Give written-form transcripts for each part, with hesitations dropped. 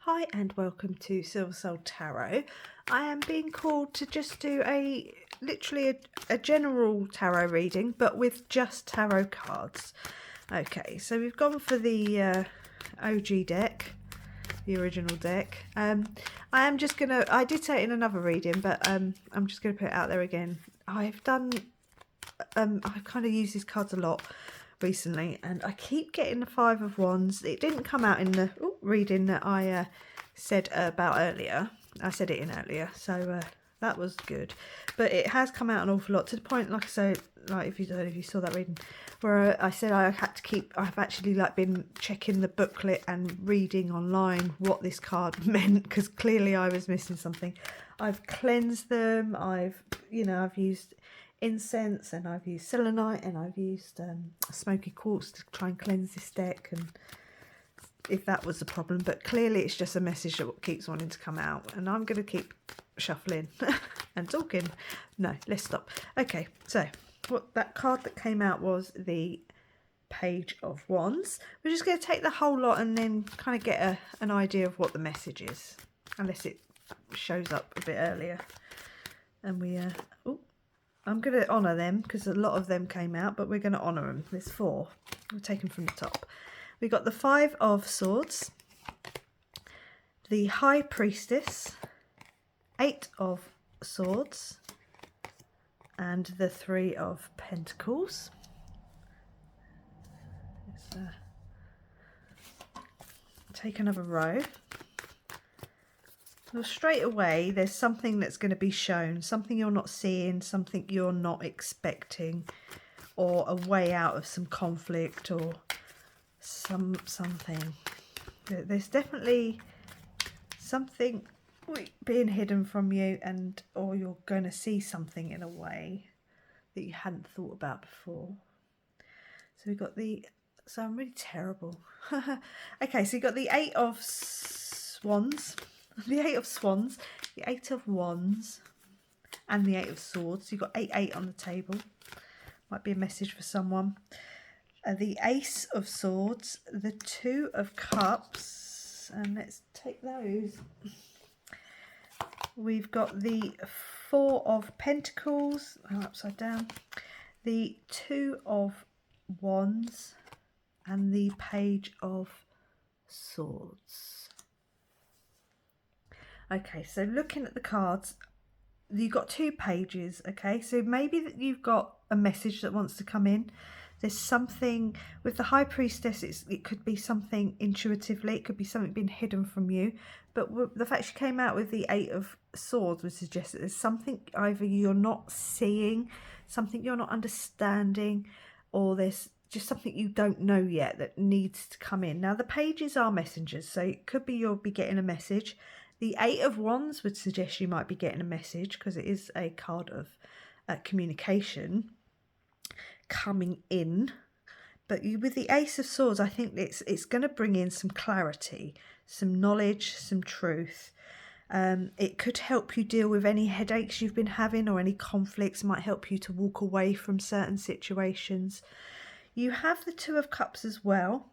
Hi and welcome to Silver Soul Tarot. I am being called to just do literally a general tarot reading, but with just tarot cards. Okay, so we've gone for the OG deck, the original deck. I am just gonna, I did say it in another reading, but I'm just gonna put it out there again. I've kind of used these cards a lot recently, and I keep getting the Five of Wands. It didn't come out in the reading that I said about earlier. I said it in earlier, so that was good. But it has come out an awful lot, to the point, like I said, like if you saw that reading, where I said I had to keep. I've actually been checking the booklet and reading online what this card meant, because clearly I was missing something. I've cleansed them. I've used incense, and I've used selenite, and I've used smoky quartz to try and cleanse this deck, and if that was the problem. But clearly it's just a message that keeps wanting to come out, and I'm going to keep shuffling and talking. No, let's stop. Okay, so what that card that came out was the Page of Wands. We're just going to take the whole lot and then kind of get an idea of what the message is, unless it shows up a bit earlier. And I'm going to honour them because a lot of them came out, but we're going to honour them. There's 4. We'll take them from the top. We got the 5 of Swords, the High Priestess, 8 of Swords, and the 3 of Pentacles. Let's take another row. Well, straight away, there's something that's going to be shown, something you're not seeing, something you're not expecting, or a way out of some conflict, or something. There's definitely something being hidden from you, or you're going to see something in a way that you hadn't thought about before. So we've got so I'm really terrible. Okay, so you've got the 8 of Swans, the 8 of Swans, the 8 of Wands, and the 8 of Swords. You've got 8 on the table. Might be a message for someone. The Ace of Swords, the 2 of Cups, and let's take those. We've got the 4 of Pentacles, upside down, the 2 of Wands, and the Page of Swords. Okay, so looking at the cards, you've got 2 pages, okay? So maybe that you've got a message that wants to come in. There's something with the High Priestess, it could be something intuitively, it could be something being hidden from you. But the fact she came out with the 8 of Swords would suggest that there's something either you're not seeing, something you're not understanding, or there's just something you don't know yet that needs to come in. Now, the pages are messengers, so it could be you'll be getting a message. The 8 of Wands would suggest you might be getting a message, because it is a card of communication coming in. But with the Ace of Swords, I think it's going to bring in some clarity, some knowledge, some truth. It could help you deal with any headaches you've been having, or any conflicts. It might help you to walk away from certain situations. You have the 2 of Cups as well.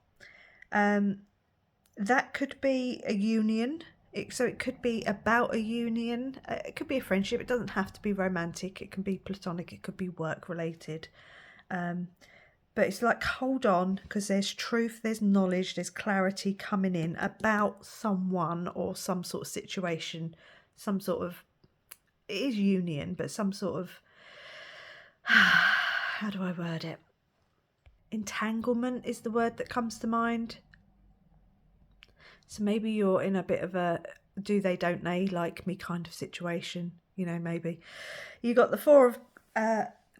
That could be a union. So it could be about a union. It could be a friendship. It doesn't have to be romantic. It can be platonic. It could be work related. But it's like, hold on, because there's truth, there's knowledge, there's clarity coming in about someone or some sort of situation, some sort of, it is union, but some sort of, how do I word it? Entanglement is the word that comes to mind. So maybe you're in a bit of a do they, don't they, like me kind of situation, maybe. You got the 4 of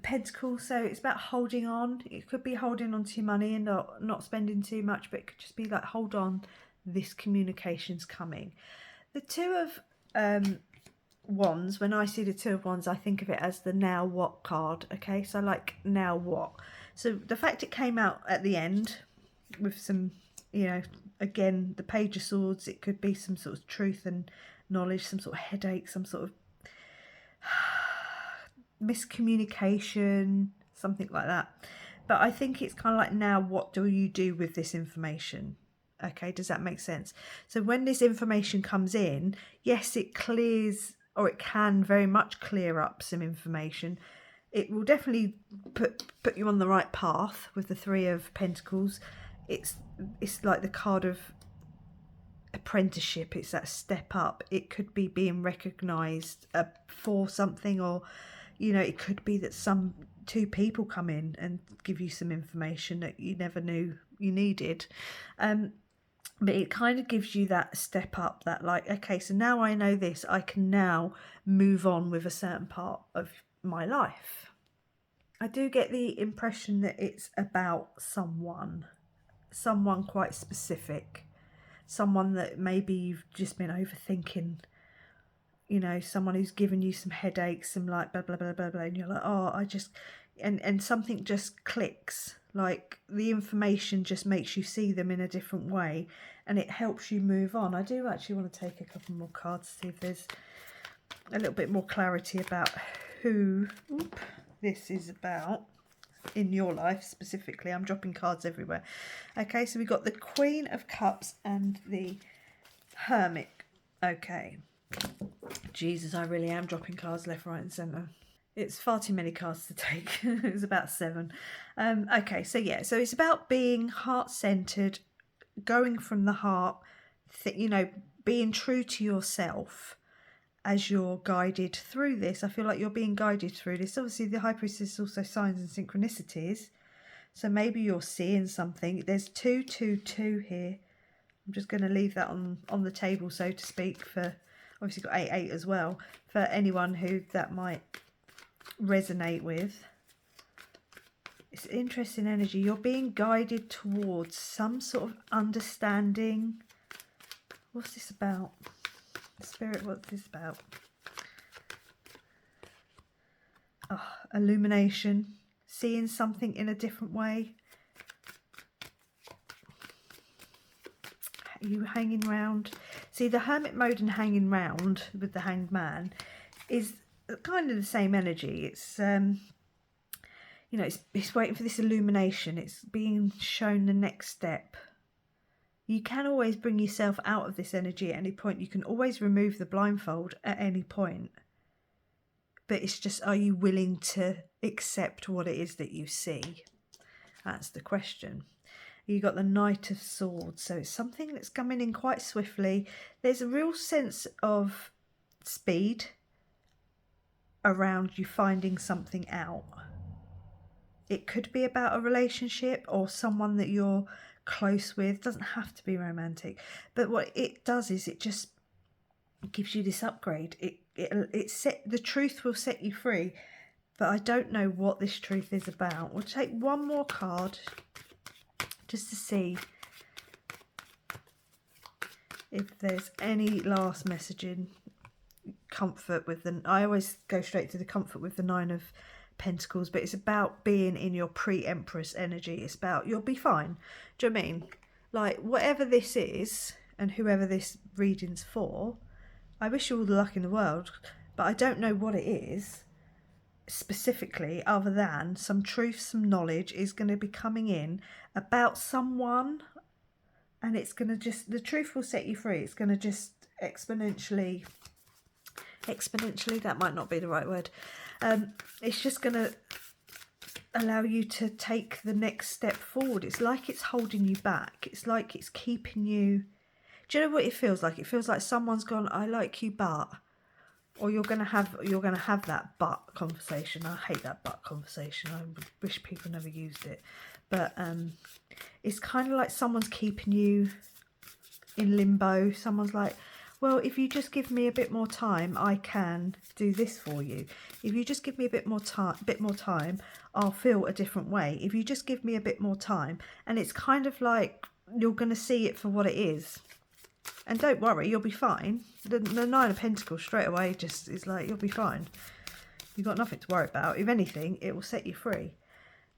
Pentacles, so it's about holding on. It could be holding on to your money and not spending too much, but it could just be like, hold on, this communication's coming. The 2 of Wands, when I see the 2 of Wands, I think of it as the now what card, okay? So like, now what? So the fact it came out at the end with some, again, the Page of Swords, it could be some sort of truth and knowledge, some sort of headache, some sort of miscommunication, something like that. But I think it's kind of like, now what do you do with this information? Okay, does that make sense? So when this information comes in, yes, it clears, or it can very much clear up some information. It will definitely put you on the right path with the Three of Pentacles. It's like the card of apprenticeship. It's that step up. It could be being recognised for something, or it could be that some two people come in and give you some information that you never knew you needed. But it kind of gives you that step up, that like, okay, so now I know this, I can now move on with a certain part of my life. I do get the impression that it's about someone quite specific, someone that maybe you've just been overthinking, someone who's given you some headaches, some like blah, blah, blah, blah, blah, and you're like, oh, and something just clicks, like the information just makes you see them in a different way, and it helps you move on. I do actually want to take a couple more cards to see if there's a little bit more clarity about who this is about in your life specifically. I'm dropping cards everywhere. Okay, so we got the Queen of Cups and the Hermit. Okay. Jesus, I really am dropping cards left, right and centre. It's far too many cards to take. It's about 7. Okay, so yeah, so it's about being heart-centred, going from the heart, being true to yourself as you're guided through this. I feel like you're being guided through this. Obviously, the High Priestess is also signs and synchronicities. So maybe you're seeing something. There's 2, 2, 2 here. I'm just going to leave that on the table, so to speak, for obviously got 8, 8 as well, for anyone who that might resonate with. It's interesting energy. You're being guided towards some sort of understanding. What's this about? Spirit, what's this about? Oh, illumination. Seeing something in a different way. You hanging round. See, the hermit mode and hanging round with the Hanged Man is kind of the same energy. It's it's waiting for this illumination. It's being shown the next step. You can always bring yourself out of this energy at any point. You can always remove the blindfold at any point. But it's just, are you willing to accept what it is that you see? That's the question. You got the Knight of Swords, so it's something that's coming in quite swiftly. There's a real sense of speed around you finding something out. It could be about a relationship or someone that you're close with. It doesn't have to be romantic, but what it does is it just gives you this upgrade. The truth will set you free, but I don't know what this truth is about. We'll take one more card just to see if there's any last messaging. Comfort with I always go straight to the comfort with the 9 of Pentacles, but it's about being in your pre-Empress energy. It's about you'll be fine. Do you know what I mean? Like, whatever this is and whoever this reading's for, I wish you all the luck in the world, but I don't know what it is specifically, other than some truth, some knowledge is going to be coming in about someone, and it's going to just, the truth will set you free. It's going to just exponentially, that might not be the right word. It's just going to allow you to take the next step forward. It's like it's holding you back. It's like it's keeping you. Do you know what it feels like? It feels like someone's gone, I like you, but, or you're gonna have that but conversation. I hate that but conversation. I wish people never used it. But it's kind of like someone's keeping you in limbo. Someone's like, well, if you just give me a bit more time, I can do this for you. If you just give me a bit more time, I'll feel a different way. If you just give me a bit more time, and it's kind of like you're going to see it for what it is. And don't worry, you'll be fine. The 9 of Pentacles straight away just is like, you'll be fine. You've got nothing to worry about. If anything, it will set you free.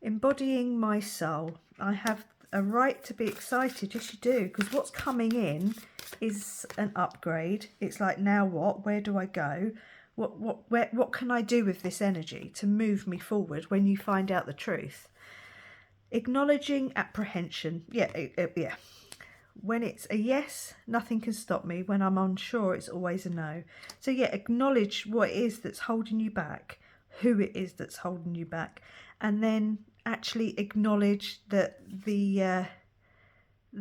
Embodying my soul. I have a right to be excited. Yes, you do. Because what's coming in is an upgrade. It's like, now what? Where do I go? What can I do with this energy to move me forward when you find out the truth? Acknowledging apprehension. Yeah. When it's a yes, nothing can stop me. When I'm unsure, it's always a no. So yeah, acknowledge what it is that's holding you back, who it is that's holding you back, and then actually acknowledge that the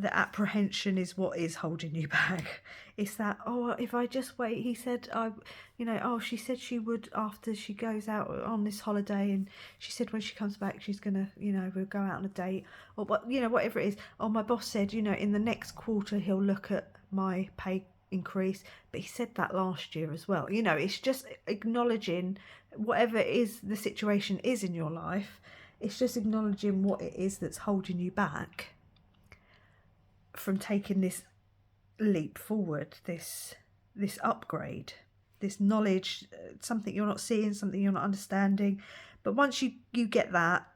apprehension is what is holding you back. It's that, oh, if I just wait, he said, oh, she said she would after she goes out on this holiday, and she said when she comes back she's gonna, we'll go out on a date, or what, whatever it is. Oh, my boss said, in the next quarter he'll look at my pay increase, but he said that last year as well. It's just acknowledging whatever it is the situation is in your life. It's just acknowledging what it is that's holding you back from taking this leap forward, this upgrade, this knowledge, something you're not seeing, something you're not understanding. But once you get that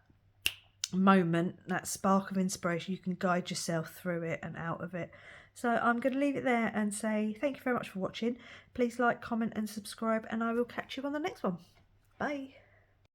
moment, that spark of inspiration, you can guide yourself through it and out of it. So I'm going to leave it there and say thank you very much for watching. Please like, comment and subscribe, and I will catch you on the next one. Bye.